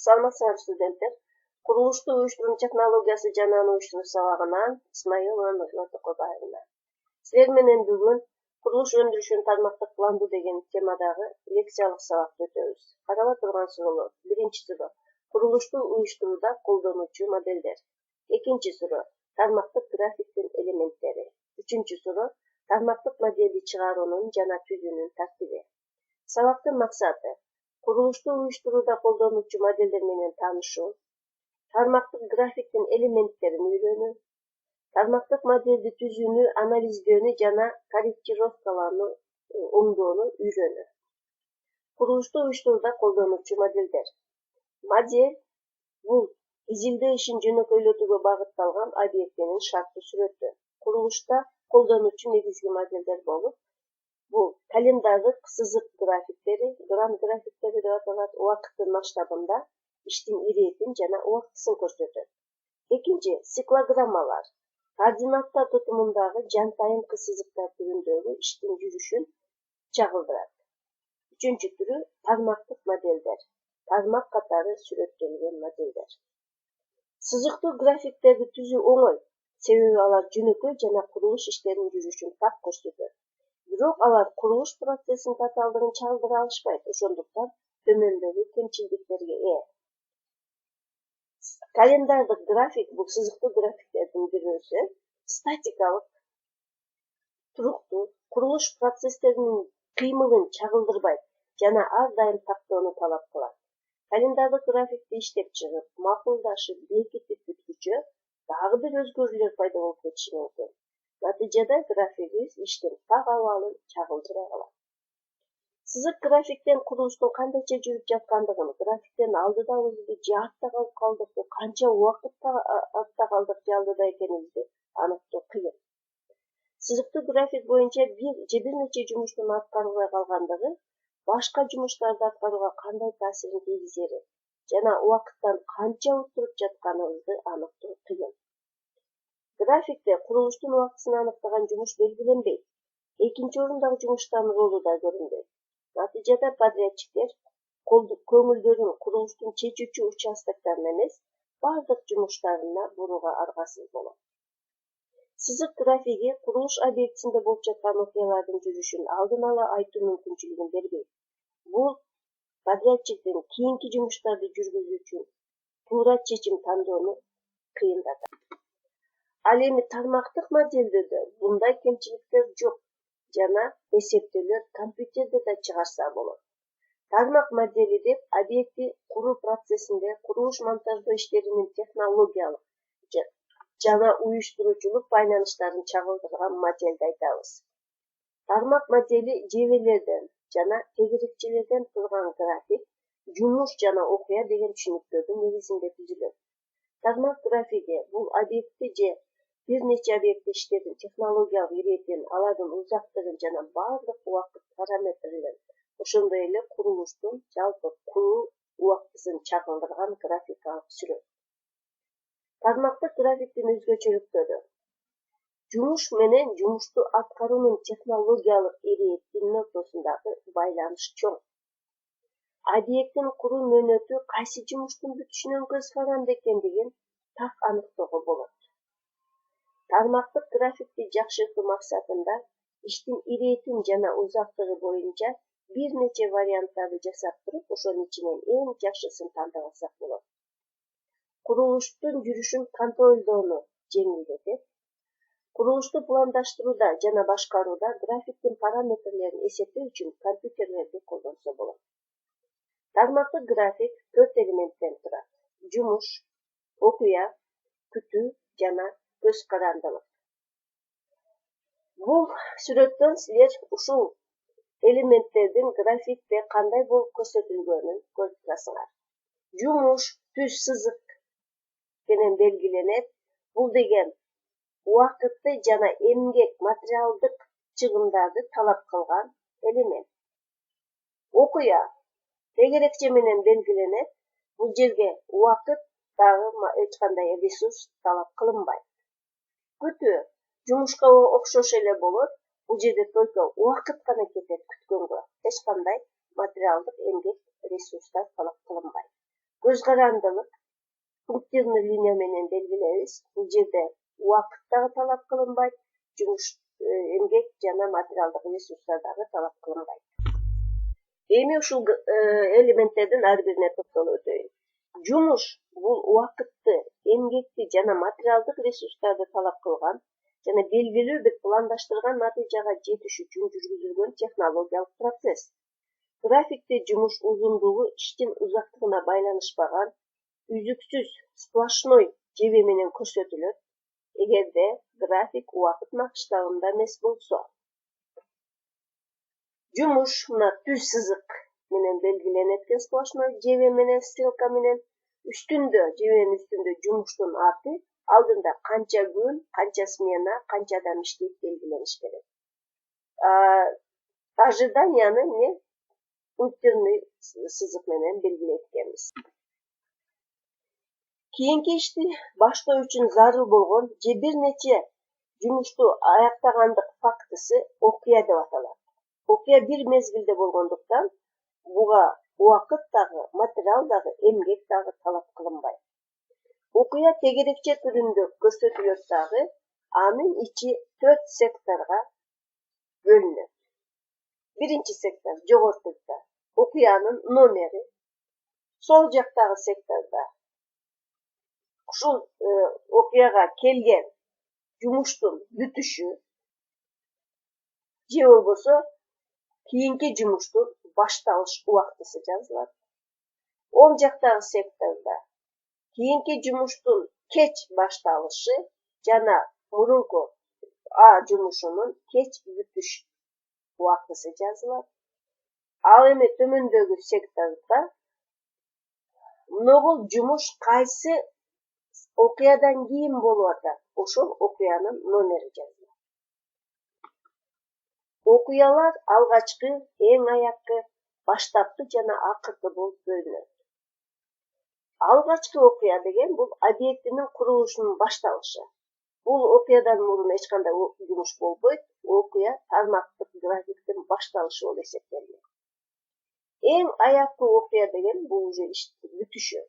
Саламатсыздарбы студенттер. Курулушту уюштуруу технологиясы жана аны уюштуруу сабагынан Исмаилова Токобаевна. Силер менен бүгүн курулуш өндүрүшүн тармактык пландоо деген темадагы лекциялык сабакты өтөбүз. Карала турган суроолор. Биринчи суроо. Курулушту уюштурууда колдонуучу моделдер. Экинчи суроо. Тармактык графиктин элементтери. Үчүнчү суроо. Тармактык модели чыгаруунун жана түзүүнүн тартиби. Сабактын максаты курулушту уюштурууда колдонуучу моделдер менен таанышуу, тармактык графиктин элементтерин үйрөнүү, тармактык модельди түзүүнү, анализдөөнү жана корректировкалоону оңдоону үйрөнүү. Курулушту уюштурууда колдонуучу модельдер. Модель бул изилдөө ишин жөнөкөйлөтүүгө багытталган объектинин шарттуу сүрөтү. Курулушта колдонуучу негизги модельдер болуп, бул календардык сызык графиктери, грант графиктери деп аталат, убакыттын масштабында иштин иретин жана убактысын көрсөтөт. Экинчи, циклограммалар. Координаттар тутумундагы жантайымкы сызыктар түрүндөгү иштин жүрүшүн чагылдырат. Үчүнчү түрү тармактык модельдер. Тармак катары сүрөттөлгөн модельдер. Сызыктуу графиктерди түзүү оңой, себеби алар жөнөкөй жана курулуш иштеринин жүрүшүн так көрсөтөт. Бирок алар курулуш процессинин татаалдыгын чагылдыра алышпайт, ошондуктан төмөндөгү кемчилдиктерге ээ. Календардык график бул сызыктуу графиктердин бирөөсү, статикалык, туруктуу, курулуш процесстеринин кыймылын чагылдырбайт жана ар дайым тактоону талап кылат. Календардык графикти иштеп чыгып, макулдашып, бекитип бүткүчө дагы бир өзгөрүүлөр пайда болуп кетиши мүмкүн. Натыйжада графигибиз иштин так абалын чагылдыра алат. Сызык графиктен курулуштун кандайча жүрүп жаткандыгын, графиктен алдыдабызбы же артта калып калдыкпы, канча убакытта артта калдык же алдыда экенибизди аныктоо кыйын. Сызыктуу график боюнча бир же бир нече жумуштун аткарылбай калгандыгы башка жумуштарды аткарууга кандай таасирин тийгизери жана убакыттан канча отуруп жатканыбызды аныктоо кыйын. Графикте курулуштун убактысын аныктаган жумуш белгиленбейт. Экинчи орундагы жумуштардын ролу да көрүнбөйт. Натыйжада подрядчиктер көңүлдөрүн курулуштун чечүүчү участокторуна эмес, бардык жумуштарына бурууга аргасыз болот. Сызык графиги курулуш объектисинде болуп жаткан окуялардын жүрүшүн алдын ала айтуу мүмкүнчүлүгүн бербейт. Бул подрядчиктин кийинки жумуштарды жүргүзүү үчүн туура чечим тандоону кыйындатат. Ал эми тармактык модельдерде мындай кемчиликтер жок жана эсептөөлөр компьютерде да чыгарса болот. Тармак модели деп объекти куруу процессинде курулуш монтаждоо иштеринин технологиялык жана уюштуруучулук байланыштарын чагылдырган моделди айтабыз. Тармак модели жебелерден жана тегерекчелерден турган график, жумуш жана окуя деген түшүнүктөрдүн негизинде түзүлөт. Тармак графиги бул объекти же бир нече объекти иштерин технологиялык иретин, алардын узактыгын жана бардык убакыт параметрлерин, ошондой эле курулуштун жалпы куруу убактысын чагылдырган графикалык сүрөт. Тармактык графиктин өзгөчөлүктөрү. Жумуш менен жумушту аткаруунун технологиялык иретинин ортосундагы байланыш чоң. Объекттин куруу мөөнөтү кайсы жумуштун бүтүшүнөн көз каранды экендигин так аныктоого болот. Тармактык графикти жакшыртуу максатында иштин иретин жана узактыгы боюнча бир нече варианттарды жасап туруп, ошонун ичинен эң жакшысын тандап алсак болот. Курулуштун жүрүшүн контролдоону жеңилдетет. Курулушту пландаштырууда жана башкарууда графиктин параметрлерин эсептөө үчүн компьютерлерди колдонсо болот. Тармактык график 4 элементтен турат: жумуш, окуя, күтүү жана көз карандылык. Бул сүрөттөн силер ушул элементтердин графикте кандай болуп көрсөтүлгөнүн көрүп турасыңар. Жумуш түз сызык менен белгиленет. Бул деген убакытты жана эмгек материалдык чыгымдарды талап кылган элемент. Окуя тегерекче менен белгиленет. Бул жерге убакыт дагы эч кандай ресурс талап кылынбайт. Күтүү жумушка окшош эле болот. Бул жерде только убакыт гана кетет күткөнгө. Эч кандай материалдык эмгек ресурстар талап кылынбайт. көз карандылык пунктирный линия менен белгилейбиз. Бул жерде убакыт дагы талап кылынбайт, жумуш, эмгек жана материалдык ресурстар дагы талап кылынбайт. Эми ушул элементтердин ар бирине токтолуп өтөйүн. Жумуш бул убакытты, эмгекти жана материалдык ресурстарды талап кылган жана белгилүү бир пландаштырган натыйжага жетиш үчүн жүргүзүлгөн технологиялык процесс. Графикте жумуш узундугу иштин узактыгына байланышпаган, үзүксүз сплошной жебе менен көрсөтүлөт, эгерде график убакыт максаттарында эмес болсо. Жумуш мына түз сызык менен белгиленет экен, сплошной жебе менен, стрелка менен. Жебенин үстүндө жумуштун аты, алдында канча күн, канча смена, канча адам иштейт белгилениш керек. Ожиданияны эмне пунктирный сызык менен белгилейт экенбиз. Кийинки ишти баштоо үчүн зарыл болгон же бир нече жумушту аяктагандык фактысы окуя деп аталат. Окуя бир мезгилде болгондуктан буга убакыт дагы, материал дагы, эмгек дагы талап кылынбайт. Окуя тегерекче түрүндө көрсөтүлөт дагы, анын ичи 4 секторго бөлүнөт. Биринчи сектор жогортукта окуянын номери, сол жактагы секторда ушул окуяга келген жумуштун бүтүшү же болбосо кийинки жумуштун башталыш убактысы жазылат. Оң жактагы секторда кийинки жумуштун кеч башталышы жана мурунку А жумушунун кеч бүтүш убактысы жазылат. Ал эми төмөндөгү секторда могул жумуш кайсы окуядан кийин болуп атат, ошол окуянын номери жазылат. Окуялар алгачкы, эң аяккы, баштапкы жана акыркы болуп бөлүнөт. Алгачкы окуя деген бул объектинин курулушунун башталышы. Бул окуядан мурун эч кандай жумуш болбойт, окуя тармактык графиктин башталышы болуп эсептелет. Эң аяккы окуя деген бул уже иштин бүтүшү.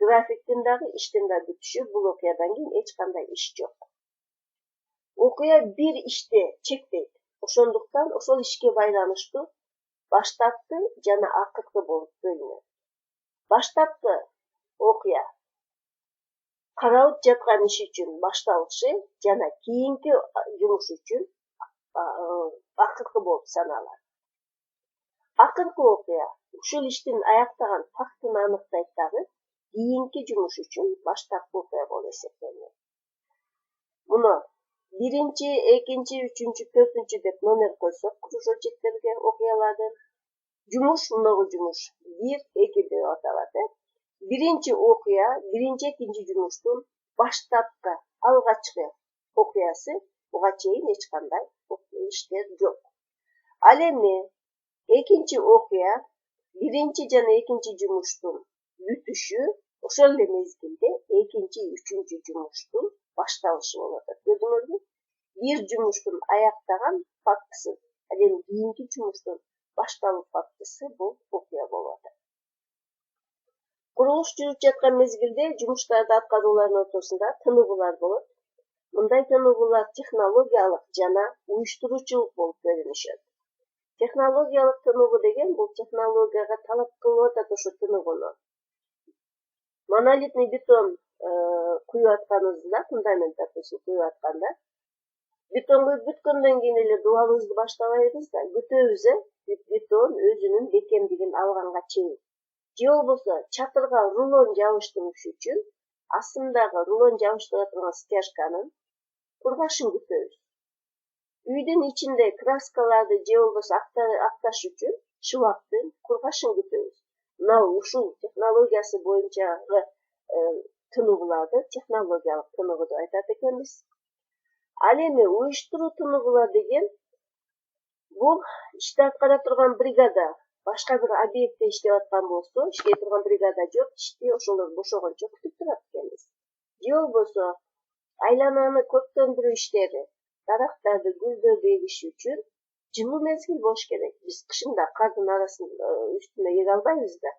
Графиктин дагы, иштин дагы бүтүшү, бул окуядан кийин эч кандай иш жок. Окуя бир иште чектейт. Ошондуктан ошол ишке байланыштуу баштапкы жана акыркы болуп бөлүнөт. Баштапкы окуя каралып жаткан иш үчүн башталышы жана кийинки жумуш үчүн акыркы болуп саналат. Акыркы окуя ушул иштин аяктаган фактын аныктайт дагы, кийинки жумуш үчүн баштапкы окуя болуп эсептелет. Муну биринчи, экинчи, үчүнчү, төртүнчү деп номер койсок кружочектерге окуялардын, жумуш мынагу жумуш 1, 2 деп аталат. Биринчи окуя, биринчи, экинчи жумуштун баштапкы, алгачкы окуясы, буга чейин эч кандай иштер жок. Ал эми экинчи окуя, биринчи жана экинчи жумуштун бүтүшү, ошол эле мезгилде экинчи, үчүнчү жумуштун башталышы болуп атат. Көрдүңөрбү? Бир жумуштун аяктаган фактысы, ал эми кийинки жумуштун башталуу фактысы бул окуя болуп атат. Курулуш жүрүп жаткан мезгилде жумуштарды аткаруулардын ортосунда тыныгуулар болот. Мындай тыныгуулар технологиялык жана уюштуруучулук болуп бөлүнүшөт. Технологиялык тыныгуу деген бул технологияга талап кылып атат ошо тыныгууну. Монолитный бетон куюп атканыбызда, фундамент куюп атканда, бетон куюп бүткөндөн кийин эле дубалыбызды баштабайбыз да, күтөбүз, бетон өзүнүн бекемдигин алганга чейин. Же болбосо чатырга рулон жабыштырыш үчүн астындагы рулон жабыштыра турган стяжканын кургашын күтөбүз. Үйдүн ичинде краскаларды же болбосо акташ үчүн шыбактын кургашын күтөбүз. Мына ушул технологиясы боюнчагы тыныгууларды технологиялык тыныгуу деп айтат экенбиз. Ал эми уюштуруу тыныгуулар деген бул ишти аткара турган бригада башка бир объектте иштеп аткан болсо, иштей турган бригада жок, ишти ошолор бошогончо күтүп турат экенбиз. Же болбосо айлананы көктөндүрүү иштери, дарактарды, гүлдөрдү эгиш үчүн жылуу мезгил болуш керек. Биз кышында кардын үстүнө эге албайбыз да.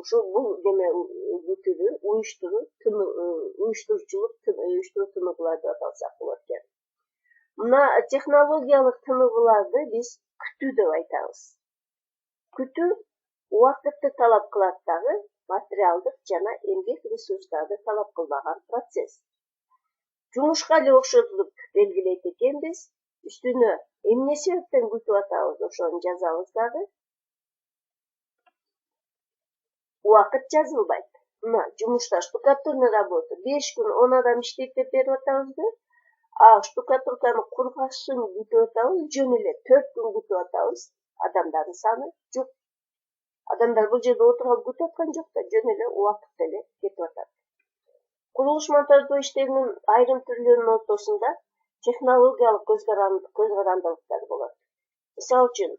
ушул бул неме бүтүрү уюштуруучулук уюштуруу тыныгылар деп аталсак болот экен. Мына технологиялык тыныгыларды биз күтүү деп айтабыз. Күтүү убакытты талап кылат дагы материалдык жана эмгек ресурстарды талап кылбаган процесс. Жумушка эле окшотулуп белгилейт экенбиз, үстүнө эмне себептен күтүп атабыз ошону жазабыз дагы. Убакыт жазылбайт. Мына жумушта штукатурный работа 5 күн 10 адам иштейт деп берип атабызбы? А штукатурканы кургашын күтүп атабыз, жөн эле 4 күн күтүп атабыз. Адамдардын саны жок. Адамдар бул жерде отуруп күтүп аткан жок да, жөн эле убакыт эле кетип атат. Курулуш монтаждоо иштеринин айрым түрлөрүнүн ортосунда технологиялык көз карандылыктар болот. Мисалы үчүн,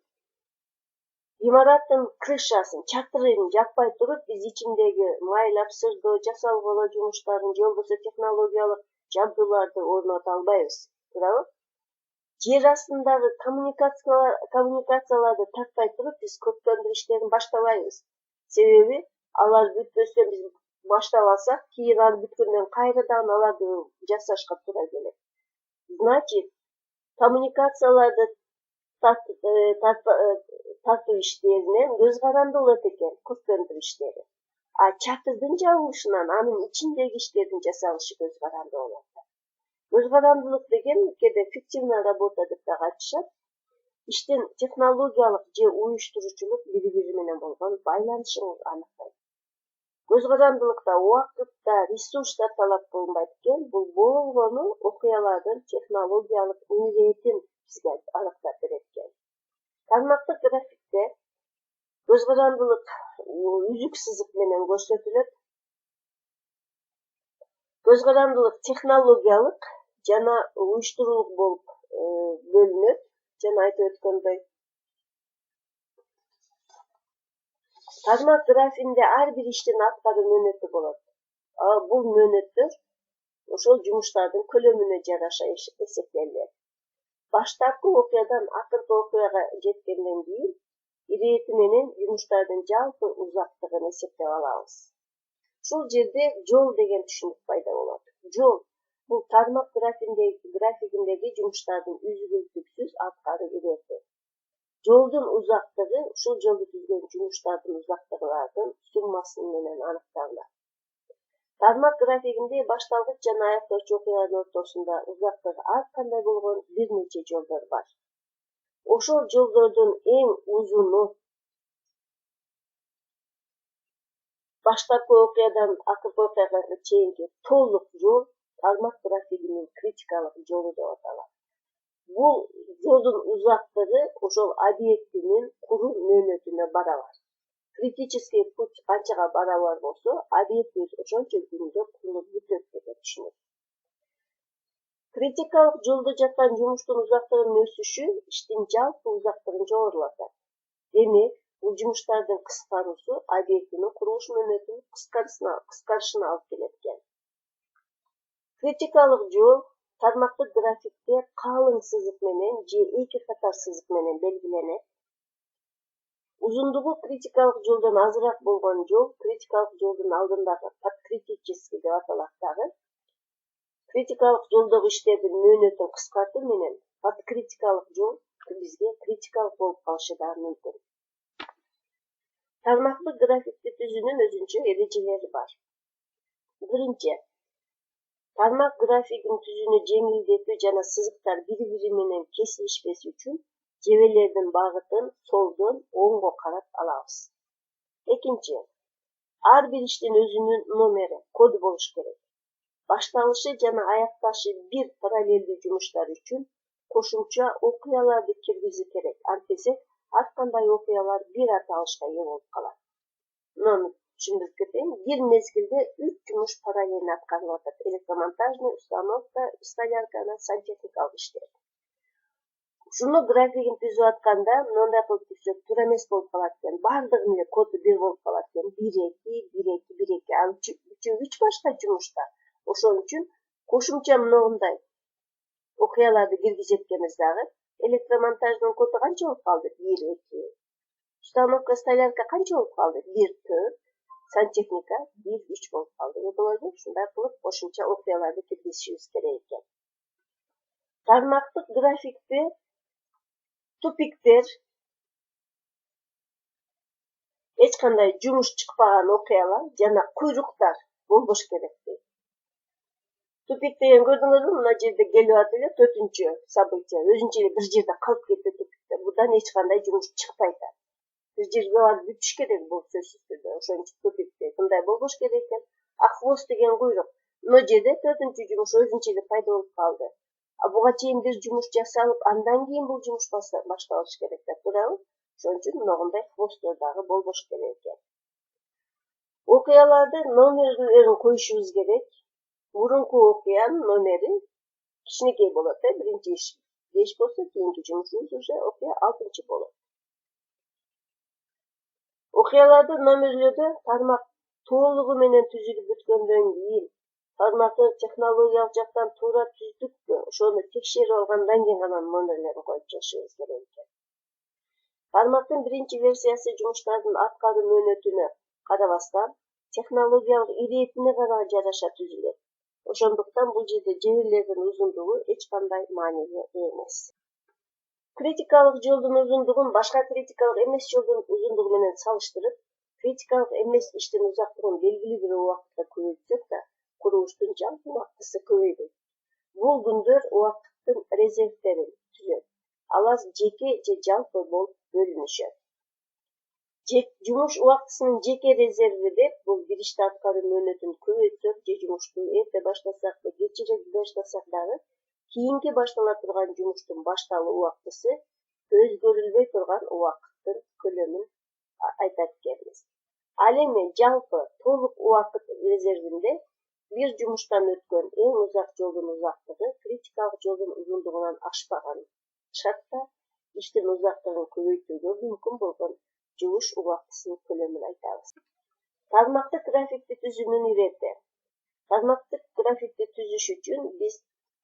имараттын крышасын, чатырын жаппай туруп, биз ичиндеги майлап сырдоо жасалгылоо жумуштарын же болбосо технологиялык жабдууларды орното албайбыз. Туурабы? Жер астындагы коммуникацияларды тартпай туруп, биз көпкөндөр иштерин баштабайбыз. Себеби алар бүтпөстөн биз баштап алсак, кийин ал бүткөндөн кайрадан аларды жасашка туура келет. Значит, коммуникацияларды тартуу иштеринен көз каранды болот экен көпкөндөр иштери. А чатырдын жабылышынан анын ичиндеги иштердин жасалышы көз каранды болот. Көз карандылык деген кээде фиктивная работа деп дагы айтышат. Иштин технологиялык же уюштуруучулук бири-бири менен болгон байланышын аныктайт. Көз карандылыкта убакытта ресурстар талап кылынбайт экен, бул болгону окуялардын технологиялык илетин бизге аныктап берет экен. Тармактык графикте көз карандылык үзүк сызык менен көрсөтүлөт. Көз карандылык технологиялык жана уюштуруулук болуп бөлүнөт. Жана айтып өткөндөй, тармак графинде ар бир иштин аткаруу мөөнөтү болот. Бул мөөнөттөр ошол жумуштардын көлөмүнө жараша эсептелет. Баштапкы окуядан акыркы окуяга жеткенден кийин ирети менен жумуштардын жалпы узактыгын эсептеп алабыз. Ушул жерде жол деген түшүнүк пайда болот. Жол бул тармак графигиндеги жумуштардын үзгүлтүксүз аткаруу ирети. Жолдун узактыгы ушул жолду түзгөн жумуштардын узактыгылардын суммасы менен аныкталат. Тармак графигинде башталгыч жана аяктоочу окуялардын ортосунда узактыгы ар кандай болгон бир нече жолдор бар. Ошол жолдордун эң узуну баштапкы окуядан акыркы окуяга чейинки толук жол тармак графигинин критикалык жолу деп аталат. Бул жолдун узактыгы ошол объектинин куруу мөөнөтүнө барабар. Критический путь канчага барабар болсо, объектибиз ошончо күндө курулуп бүтөт деп түшүнөт. Критикалык жолдо жаткан жумуштун узактыгынын өсүшү иштин жалпы узактыгын жогорулатат. Демек, бул жумуштардын кыскаруусу объектинин курулуш мөөнөтүнүн кыскарышына алып келет экен. Критикалык жол тармактык графикте калың сызык менен же эки катар сызык менен белгиленет. Узундугу критикалык жолдон азыраак болгон жол критикалык жолдун алдындагы подкритический деп аталат дагы. Критикалык жолдогу иштердин мөөнөтүн кыскартуу менен подкритикалык жол бизге критикалык болуп калышы да мүмкүн. Тармактык графикти түзүүнүн өзүнчө эрежелери бар. Биринчи, тармак графигин түзүүнү жеңилдетүү жана сызыктар бири-бири менен кесилишпеси үчүн жебелердин багытын солдон оңго карап алабыз. Экинчи, ар бир иштин өзүнүн номери, коду болуш керек. Башталышы жана аякташы бир параллелдүү жумуштар үчүн кошумча окуяларды киргизүү керек. Антесе ар кандай окуялар бир аталышка ээ болуп калат. Муну түшүндүрүп кетейин. Бир мезгилде 3 жумуш параллельно аткарылып атат. Электромонтажный, установка, столярка, сантехникалык иштер. Ушуну графигин түзүп атканда мындай кылып түзсөк туура эмес болуп калат экен. Бардыгынын эле коду бир болуп калат экен. 1-2. Ал үчөө 3 башка жумушта. Ошон үчүн кошумча мындай окуяларды киргизип эткенбиз дагы. Электромонтаждын коду канча болуп калды? 1-2. Установка, столярка канча болуп калды? 1-4. santexnika bir güç болуп калды. Өзүңөрдү ушундай кылып кошумча окуяларды киргизишибиз керек экен. Тармактык графикти тупиктер, эч кандай жумуш чыкпаган окуялар жана куйруктар болбош керек дейт. Тупик деген көрдүңөрбү? Мына жерде келип атат эле 4-чү событие. Өзүнчө эле бир жерде калып кетет тупиктер. Будан эч кандай жумуш чыкпайт. Бир жерге барып бүтүш керек бул сөзсүз түрдө. Ошон үчүн тупикте мындай болбош керек экен. А хвост деген куйрук. Мына жерде 4-чү жумуш өзүнчө эле пайда болуп калды. А буга чейин бир жумуш жасалып, андан кийин бул жумуш башталыш керек деп туурабы? Ошон үчүн мындай хвосттор дагы болбош керек экен. Окуяларды номерлерин коюшубуз керек. Мурунку окуянын номери кичинекей болот, биринчи иш 5 болсо, кийинки жумушубуз уже окуя 6-чы болот. Окуяларды номерлөөдө тармак толугу менен түзүлүп бүткөндөн кийин, тармакты технологиялык жактан туура түздүкпү, ошону текшерип алгандан кийин гана номерлерин коюп чыгышыбыз керек экен. Тармактын биринчи версиясы жумуштардын аткаруу мөөнөтүнө карабастан, технологиялык иретине жараша түзүлөт. Ошондуктан бул жерде жебирлердин узундугу эч кандай маанилүү эмес. Критикалык жолдун узундугун башка критикалык эмес жолдун узундугу менен салыштырып, критикалык эмес иштин узактыгын белгилүү бир убакытта көбөйтсөк да, курулуштун жалпы убактысы көбөйбөйт. Бул күндөр убакыттын резервдерин түзөт. Алар жеке же жалпы болуп бөлүнүшөт. Жумуш убактысынын жеке резерви деп бул бир ишти аткаруу мөөнөтүн көбөйтсөк же жумушту эрте баштасак да, кечирээк баштасак дагы, кийинки баштала турган жумуштун башталуу убактысы өзгөрүлбөй турган убакыттын көлөмүн айтат экенбиз. Ал эми жалпы толук убакыт резервинде бир жумуштан өткөн эң узак жолдун узактыгы критикалык жолдун узундугунан ашпаган шартта иштин узактыгын көбөйтүүгө мүмкүн болгон жумуш убактысынын көлөмүн айтабыз. Тармактык графикти түзүүнүн ирети. Тармактык графикти түзүш үчүн биз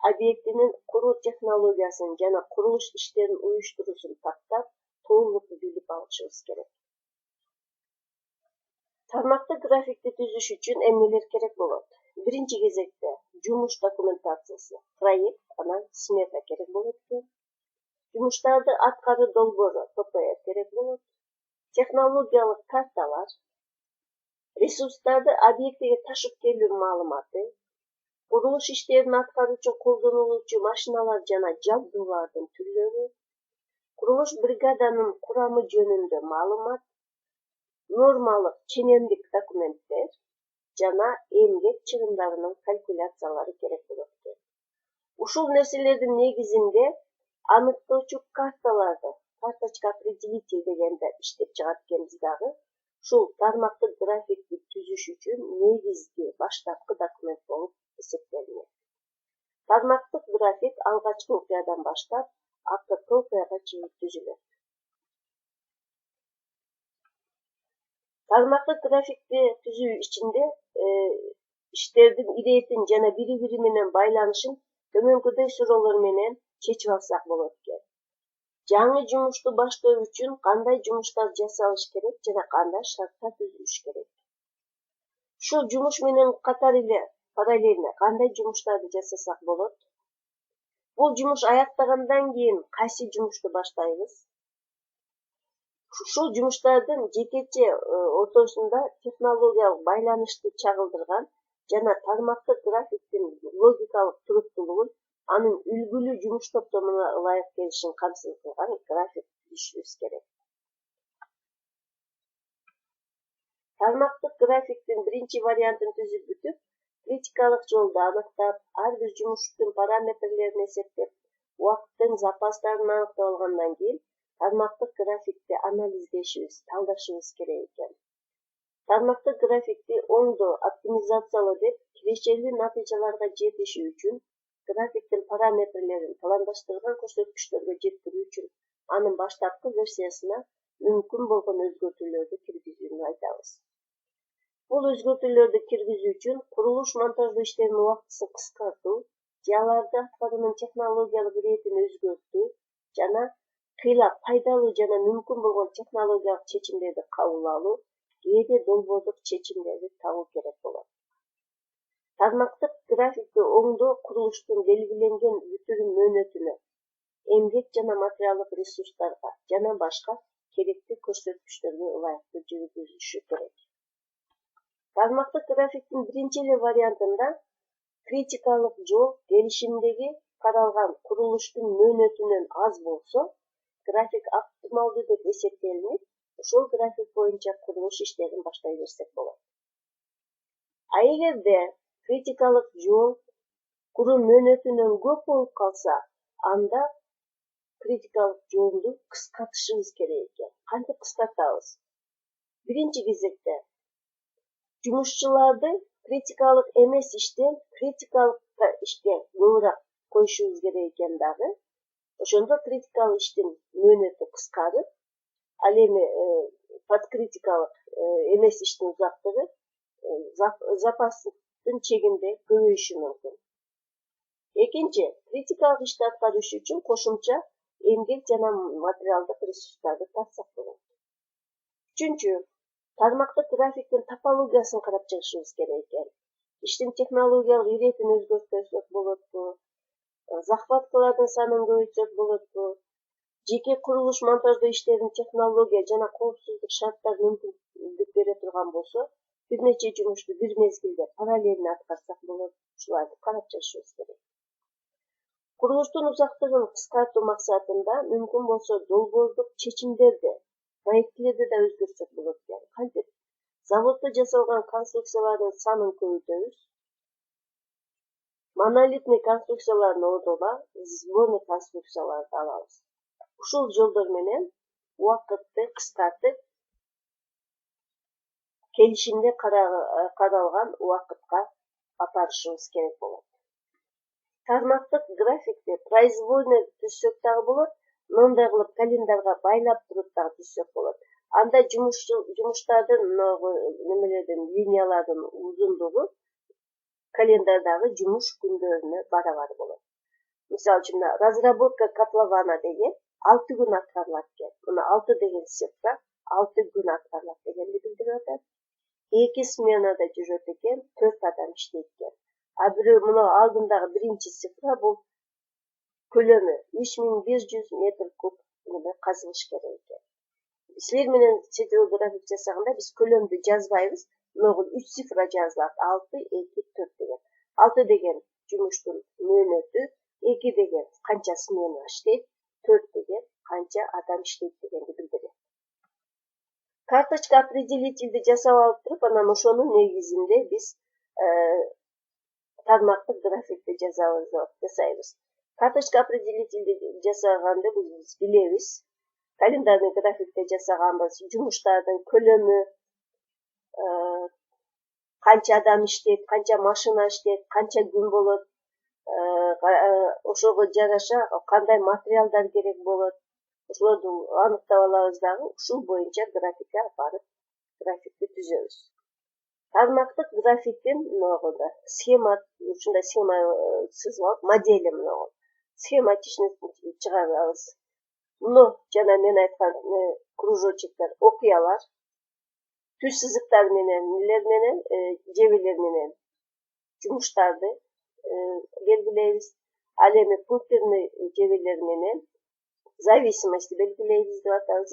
объектинин куруу технологиясын жана курулуш иштерин уюштуруусун тактап, толук билип алышыбыз керек. Тармактык графикти түзүш үчүн эмнелер керек болот? Биринчи кезекте жумуш документациясы, проект, анан смета керек болот экен. Жумуштарды аткаруу долбоору, ТПР керек болот. Технологиялык карталар, ресурстарды объектиге ташып келүү маалыматы, курулуш иштерин аткаруу үчүн колдонулуучу машиналар жана жабдуулардын түрлөрү, курулуш бригаданын курамы жөнүндө маалымат, нормалык ченемдик документтер жана эмгек чыгымдарынын калькуляциялары керек болот экен. Ушул нерселердин негизинде аныктоочу карталарды, карточка определитель дегенди иштеп чыгат экенбиз дагы. Ушул тармактык графикти түзүш үчүн негизги баштапкы документ болуп эсептелинет. Тармактык график алгачкы окуядан баштап акыркы окуяга чейин түзүлөт. Тармактык графикти түзүү ичинде иштердин иретин жана бири-бири менен байланышын төмөнкүдөй суроолор менен чечип алсак болот экен. Жаңы жумушту баштоо үчүн кандай жумуштар жасалыш керек жана кандай шарттар түзүлүш керек. Ушул жумуш менен катар эле параллельно кандай жумуштарды жасасак болот? Бул жумуш аяктагандан кийин кайсы жумушту баштайбыз? Ушул жумуштардын жекече ортосунда технологиялык байланышты чагылдырган жана тармактык графиктин логикалык туруктуулугун, анын үлгүлүү жумуш топтомуна ылайык келишин камсыз кылган график түзүшүбүз керек. Тармактык графиктин биринчи вариантын түзүп бүтүп, критикалык жолду аныктап, ар бир жумуштун параметрлерин эсептеп, убакыттын запастарын аныктап алгандан кийин тармактык графикти анализдешибиз, талдашыбыз керек экен. Тармактык графикти оңдоо, оптимизациялоо деп кирешелүү натыйжаларга жетишүү үчүн графиктин параметрлерин пландаштырылган көрсөткүчтөргө жеткирүү үчүн анын баштапкы версиясына мүмкүн болгон өзгөртүүлөрдү киргизүүнү айтабыз. Бул өзгөртүүлөрдү киргизүү үчүн курулуш монтаждоо иштеринин убактысын кыскартуу, же аларды аткаруунун технологиялык иретин өзгөртүү жана кыйла пайдалуу жана мүмкүн болгон технологиялык чечимдерди кабыл алуу кээде долбоордук чечимдерди табуу керек болот. Тармактык графикти оңдоо курулуштун белгиленген бүтүрү мөөнөтүнө, эмгек жана материалдык ресурстарга жана башка керектүү көрсөткүчтөргө ылайыктуу жүргүзүлүшү керек. Тармактык графиктин биринчи эле вариантында критикалык жол келишимдеги каралган курулуштун мөөнөтүнөн аз болсо, график оптималдуу деп эсептелинип, ошол график боюнча курулуш иштерин баштай берсек болот. А эгерде критикалык жол куруу мөөнөтүнөн көп болуп калса, анда критикалык жолду кыскартышыбыз керек экен. Кантип кыскартабыз? Биринчи кезекте жумушчуларды критикалык эмес иштен критикалык ишке көбүрөөк коюшубуз керек экен дагы. Ошондо критикалык иштин мөөнөтү кыскарып, ал эми подкритикалык эмес иштин узактыгы запастын чегинде көбөйүшү мүмкүн. Экинчи, критикалык ишти аткарыш үчүн кошумча эмгек жана материалдык ресурстарды тартсак болот. Үчүнчү, тармактык графиктин топологиясын карап чыгышыбыз керек экен. Иштин технологиялык иретин өзгөртсөк болотпу, захваткалардын санын көбөйтсөк болотпу, жеке курулуш монтаждоо иштерин технология жана коопсуздук шарттары мүмкүндүк бере турган болсо, бир нече жумушту бир мезгилде параллельно аткарсак болот. Ушуларды карап чыгышыбыз керек. Курулуштун узактыгын кыскартуу максатында мүмкүн болсо долбоордук чечимдерди, проектилерди да өзгөртсөк болот экен. Кантип? Заводдо жасалган конструкциялардын санын көбөйтөбүз. Монолитный конструкциялардын ордуна сборный конструкцияларды алабыз. Ушул жолдор менен убакытты кыскартып, келишимде каралган убакытка апарышыбыз керек болот. Тармактык графикти произвольный түзсөк дагы болот, мындай кылып календарга байлап туруп дагы түзсөк болот. Анда жумуштардын линиялардын узундугу календардагы жумуш күндөрүнө барабар болот. Мисалы үчүн разработка котлована деген 6 күн аткарылат экен. Мына 6 деген цифра 6 күн аткарылат дегенди билдирип атат. 2 сменада жүрөт экен, 4 адам иштейт экен. А бирөө мына алдындагы биринчи цифра бул көлөмү 3500 метр куб казылыш керек экен. Силер менен цифрлы график жасаганда биз көлөмдү жазбайбыз, могул 3 цифра жазылат, 6, 2, 4 деген. 6 деген жумуштун мөөнөтү, 2 деген канча смена иштейт, 4 деген канча адам иштейт дегенди билдирет. Карточка определительди жасап алып туруп, анан ошонун негизинде биз тармактык графикти жасайбыз. Карточка определительди жасаганды биз билебиз. Календарный графикти жасаганбыз, жумуштардын көлөмү, канча адам иштейт, канча машина иштейт, канча күн болот, ошого жараша кандай материалдар керек болот, ошолорду аныктап алабыз дагы, ушул боюнча графикке апарып, графикти түзөбүз. Тармактык графиктин схема, ушундай схема сызып алып, модели схема чыгарабыз. Муну жана мен айткан кружочектер, окуялар, түз сызыктар менен, жебелер менен жумуштарды белгилейбиз. Ал эми пунктирный жебелер менен зависимость белгилейбиз деп атабыз.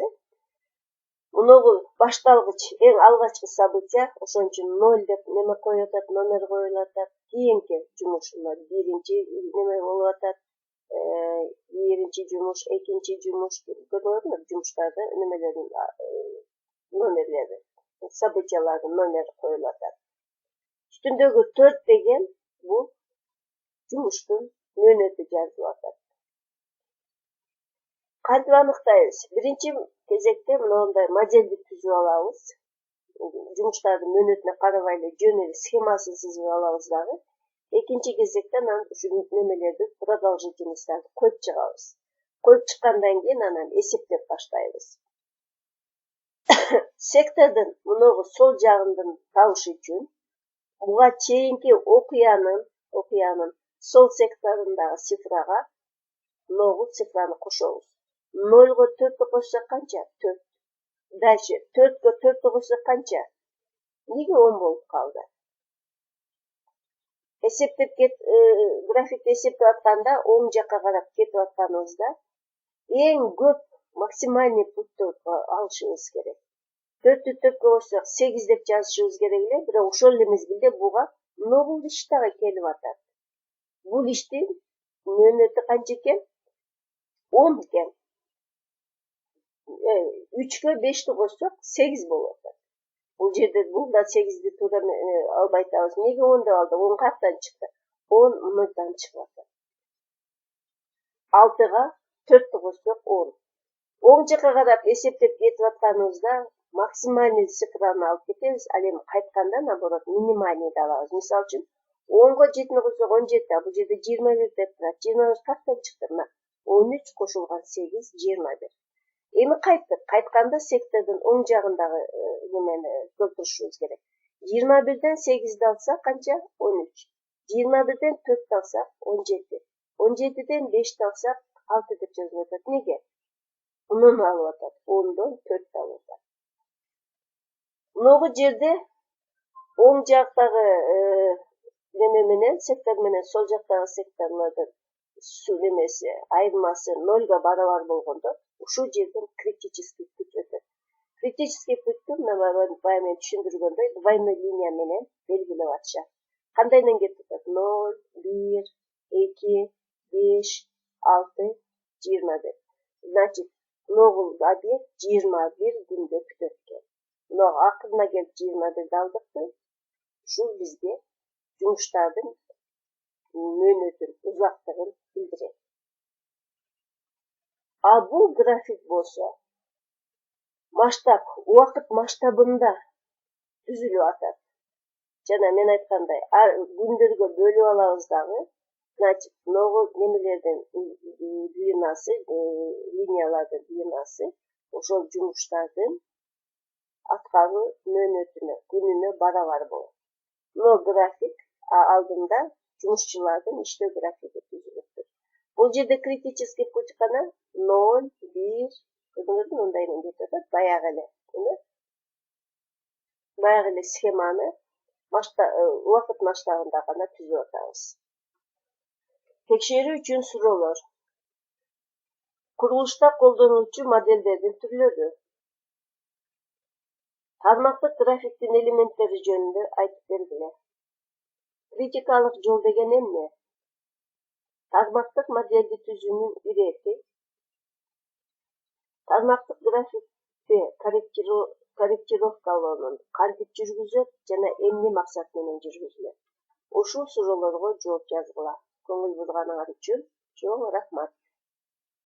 Мунугу башталгыч, эң алгачкы события, ошон үчүн 0 деп неме коюп атат, номер коюлуп атат. Кийинки жумуш биринчи неме болуп атат, биринчи жумуш, экинчи жумуш, көрдүңөрбү жумуштарды немелердин номерлери, событиялардын номери коюлуп атат. Үстүндөгү 4 деген бул жумуштун мөөнөтү жазылып атат. Кантип аныктайбыз? Биринчи кезекте мындай модельди түзүп алабыз. Жумуштардын мөөнөтүнө карабай эле жөн эле схемасын сызып алабыз дагы. Экинчи кезекте анан ушул немелерди, продолжительностьтарды коюп чыгабыз. Коюп чыккандан кийин анан эсептеп баштайбыз. Сектордун мунугу сол жагын табыш үчүн буга чейинки окуянын сол секторундагы цифрага мынугу цифраны кошобуз. 0го 4тү кошсок канча? 4. Дальше 4'ге 4'ті қоссақ қанша? Неге 10 болып қалды? Графикті есептеп атқанда оң жаққа қарап кетіп атқаныңызда ең көп максимальный путты алышыңыз керек. 4'ті 4'ге қоссақ 8 деп жазышыңыз керек эле, бирок ошол эле мезгилде буга нобул иш дагы келип атат. Бул иштин мөөнөтү канча экен? 10 экен. 3'ге 5'ти қоссақ 8 болуп атат. Бул жерде бул да 8'ди туура албай атабыз. Неге 10 деп алдык? 10 каяктан чыкты? 10 мындан чыгып атат. 6'га 4'тү қоссақ 10. Оң жакка карап эсептеп кетип атканыбызда максимальный цифраны алып кетебиз, ал эми кайтканда наоборот минимальныйды алабыз. Мисалы үчүн 10'го 7'ни қоссақ 17, бул жерде 21 деп турат. 21 каяктан чыкты? Мына 13 кошулган 8 21. Эми кайттык. Кайтканда сектордун оң жагындагы немени толтурушубуз керек. 21'ден 8'ди алсак канча? 13. 21'ден 4'тү алсак 17. 17'ден 5'ti алсак 6 деп жазылып атат. Неге? 10'unu алып атат. 10'дон 4'tү алып атат. Могу жерде оң жактагы неме менен, сектор менен сол жактагы секторлордун немеси айырмасы 0'га барабар болгондо ушул жерден критический путь өтөт. Критический путьту мына баягы мен түшүндүргөндөй двойной линия менен белгилеп атышат. Кандай менен кетип атат? 0, 1, 2, 5, 6, 21. Значит, ногул объект 21 күндө күтөт экен. Мына акырына келип 21'di алдыкты. Ушул бизге жумуштардын мөөнөтүн, узактыгын билдирет. А бул график болсо масштаб, убакыт масштабында түзүлүп атат. Жана мен айткандай, күндөргө бөлүп алабыз дагы. Значит, ногу немелердин буюнасы, линиялардын буюнасы ошол жумуштардын аткаруу мөөнөтүнө, күнүнө барабар болот. Но график алдында жумушчулардын иштөө графиги түзүлүп тур. Бул жерде критический путь гана 0, 1, көрдүңүзбү, мындай менен кетип атат. Баягы эле схеманы убакыт масштабында гана түзүп атабыз. Текшерүү үчүн суроолор. Курулушта колдонулчу модельдердин түрлөрү. Тармактык графиктин элементтери жөнүндө айтып бергиле. Критикалык жол деген эмне? Тармактык модельди түзүүнүн ирети. Тармактык графикти корректировкалоонун кантип жүргүзөт жана эмне максат менен жүргүзүлөт? Ушул суроолорго жооп жазгыла. Көңүл бурганыңар үчүн чоң рахмат.